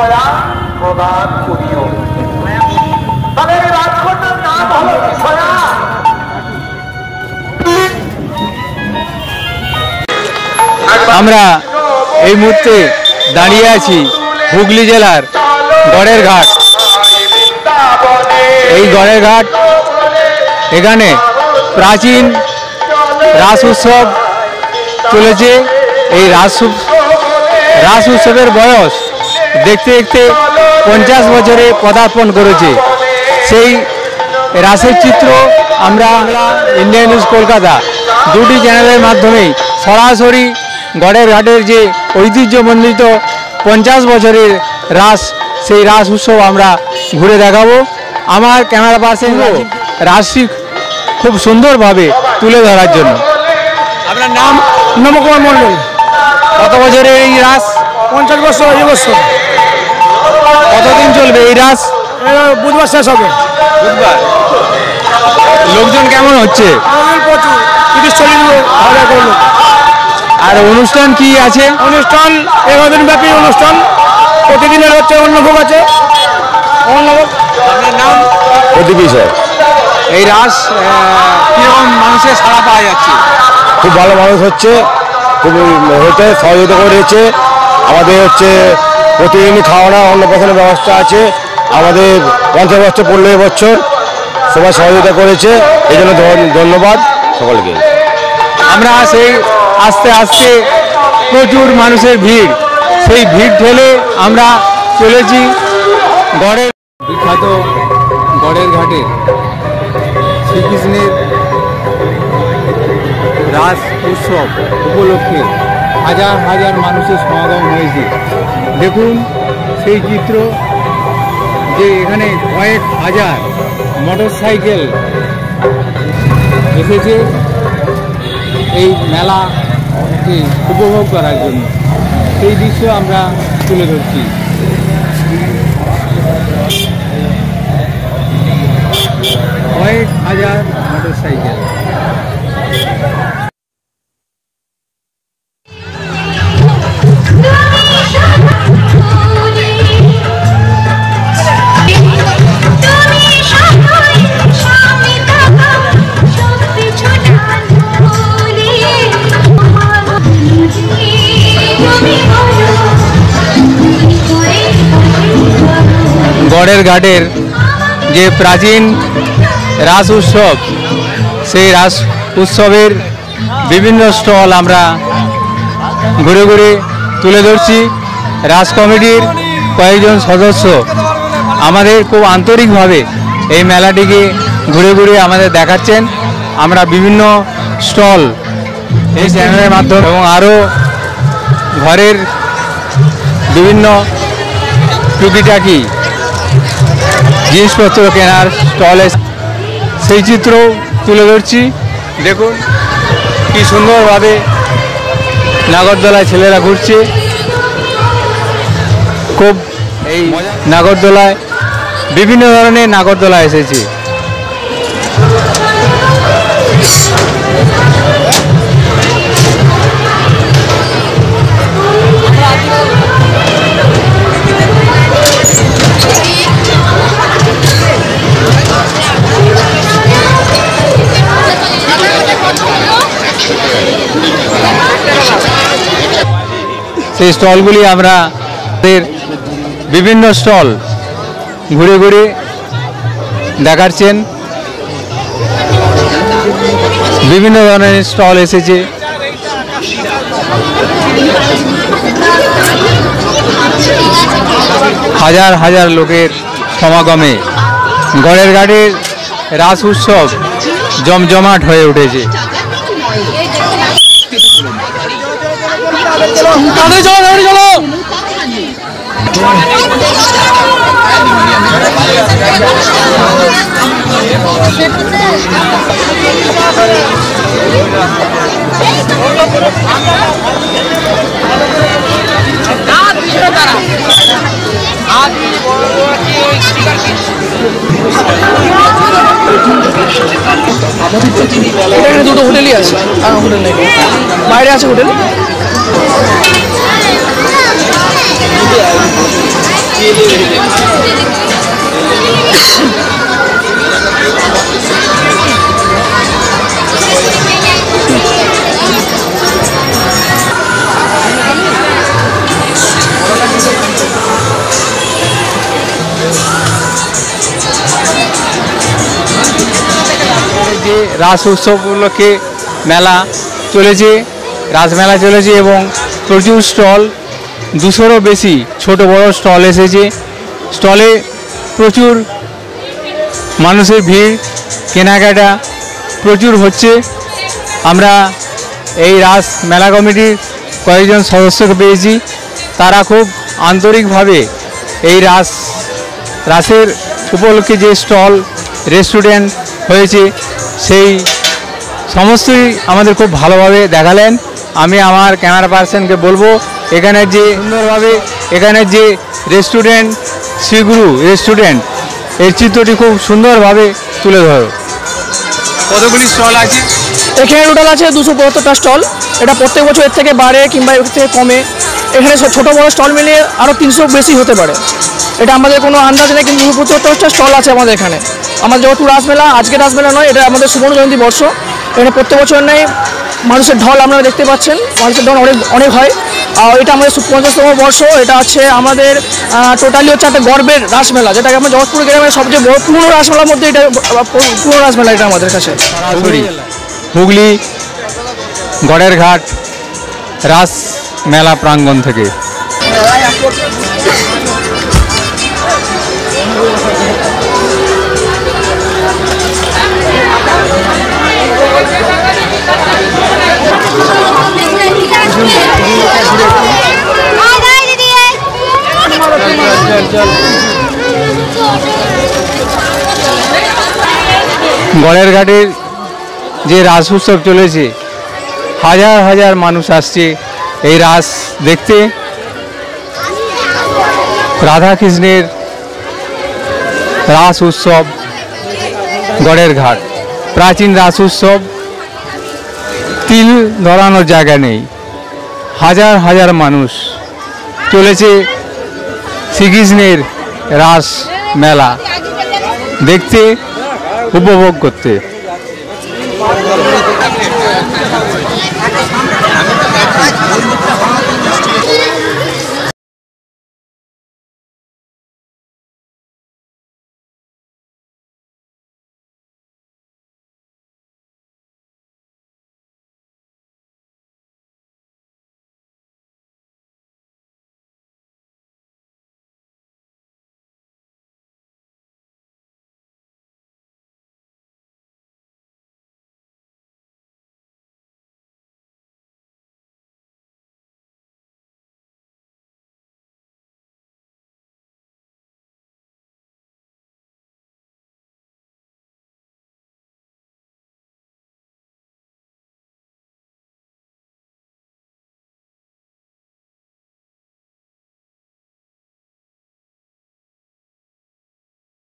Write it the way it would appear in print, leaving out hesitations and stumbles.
দয়া প্রদান করিও। তবে এই রাজকন্যার নাম হলো বিষয়া। আমরা এই মুহূর্তে দাঁড়িয়ে আছি হুগলি জেলার গড়ের ঘাট। এই গড়ের ঘাট, এখানে প্রাচীন রাস উৎসব চলেছে। এই রাস উৎসবের বয়স দেখতে দেখতে 50 বছরে পদার্পণ করেছে। সেই রাসের চিত্র আমরা ইন্ডিয়া নিউজ কলকাতা দুটি চ্যানেলের মাধ্যমে সরাসরি গড়ের ঘাটের যে ঐতিহ্যমণ্ডিত 50 বছরের রাস, সেই রাস উৎসব আমরা ঘুরে দেখাবো। আমার ক্যামেরা পার্সন রাসটি খুব সুন্দরভাবে তুলে ধরার জন্য। আপনার নাম? নবকুমার মন্ডল। কত বছরের এই রাস? 50 বছর। এই বছর কতদিন চলবে এই রাস? বুধবার শেষ হবে। বুধবার। লোকজন কেমন হচ্ছে? প্রচুর, 30-40 লোক। আর অনুষ্ঠান কি আছে? অনুষ্ঠান 11 দিন ব্যাপী অনুষ্ঠান। প্রতিদিনের হচ্ছে অন্নভোগ আছে। অন্নভোগ। আপনার নাম? প্রদীপ স্যার। এই রাস কিরকম মানুষের সাড়া পাওয়া যাচ্ছে? খুব ভালো মানুষ হচ্ছে, খুব হতে সহযোগিতা করেছে। আমাদের হচ্ছে প্রতিদিনই খাওয়ানো অন্নপ্রাশনের ব্যবস্থা আছে। আমাদের 50 বছর পড়লো এবছর, সবাই সহযোগিতা করেছে, এই জন্য ধন্যবাদ সকলকে। আমরা সেই আস্তে আস্তে প্রচুর মানুষের ভিড়, সেই ভিড় ঠেলে আমরা চলেছি গড়ের বিখ্যাত গড়ের ঘাটে শ্রীকৃষ্ণের রাস উৎসব উপলক্ষে হাজার হাজার মানুষের সমাগম হয়েছে। দেখুন সেই চিত্র, যে এখানে কয়েক হাজার মোটরসাইকেল এসেছে এই মেলাকে উপভোগ করার জন্য। সেই দৃশ্য আমরা তুলে ধরছি। কয়েক হাজার মোটরসাইকেল। গড়ের ঘাটের যে প্রাচীন রাস উৎসব, সেই রাস উৎসবের বিভিন্ন স্টল আমরা ঘুরে ঘুরে তুলে ধরছি। রাস কমিটির কয়েকজন সদস্য আমাদের খুব আন্তরিকভাবে এই মেলাটিকে ঘুরে ঘুরে আমাদের দেখাচ্ছেন। আমরা বিভিন্ন স্টল এই চ্যানেলের মাধ্যমে এবং আরও ঘরের বিভিন্ন টুকিটাকি জিনিসপত্র কেনার স্টলে সেই চিত্র তুলে ধরছি। দেখুন কি সুন্দরভাবে নাগরদোলায় ছেলেরা ঘুরছে। খুব এই নাগরদোলায় বিভিন্ন ধরনের নাগরদোলা এসেছে। সেই স্টলগুলি আমরা বিভিন্ন স্টল ঘুরে ঘুরে দেখাচ্ছেন। বিভিন্ন ধরনের স্টল এসেছে। হাজার হাজার লোকের সমাগমে গড়ের ঘাটের রাস উৎসব জমজমাট হয়ে উঠেছে। দুটো হোটেলই আছে, হোটেল নেই, বাইরে আছে হোটেল। যে রাস উৎসব উপলক্ষে মেলা চলেছে, রাসমেলা চলেছে এবং প্রচুর স্টল, 200-রও বেশি ছোট বড় স্টল এসেছে। স্টলে প্রচুর মানুষের ভিড়, কেনাকাটা প্রচুর হচ্ছে। আমরা এই রাস মেলা কমিটির কয়েকজন সদস্যকে পেয়েছি, তারা খুব আন্তরিকভাবে এই রাসের উপলক্ষে যে স্টল, রেস্টুরেন্ট হয়েছে সেই সমস্তই আমাদের খুব ভালোভাবে দেখালেন। আমি আমার ক্যামেরা পার্সনকে বলবো এখানের যে সুন্দরভাবে এখানের যে রেস্টুরেন্ট, শ্রীগুরু রেস্টুরেন্ট, এর চিত্রটি খুব সুন্দরভাবে তুলে ধরো। কতগুলি স্টল আছে এখানে? টোটাল আছে 272টা স্টল। এটা প্রত্যেক বছর এর থেকে বাড়ে কিংবা এর থেকে কমে। এখানে ছোটো বড়ো স্টল মিলিয়ে আরও 300 বেশি হতে পারে, এটা আমাদের কোনো আন্দাজ নেই, কিন্তু 272টা স্টল আছে আমাদের এখানে। আমাদের যেহেতু রাসমেলা, আজকে রাসমেলা নয়, এটা আমাদের সুবর্ণ জয়ন্তী বর্ষ। এখানে প্রত্যেক বছর নেই মানুষের ঢল আপনারা দেখতে পাচ্ছেন, মানুষের ঢল অনেক হয়। আর এটা আমাদের 50তম বর্ষ। এটা আছে আমাদের টোটালি হচ্ছে একটা গর্বের রাসমেলা, যেটাকে আমরা জগৎপুর গ্রামের সবচেয়ে বড় পুরনো রাসমেলার মধ্যে এটা পুরনো রাসমেলা এটা আমাদের কাছে। হুগলি গড়ের ঘাট রাস মেলা প্রাঙ্গণ থেকে। গড়ের ঘাটের যে রাস উৎসব চলেছে, হাজার হাজার মানুষ আসছে এই রাস দেখতে। রাধাকৃষ্ণের রাস উৎসব গড়ের ঘাট, প্রাচীন রাস উৎসব, তিল ধরানোর জায়গা নেই, হাজার হাজার মানুষ চলেছে শ্রীকৃষ্ণের রাস মেলা দেখতে, উপভোগ করতে।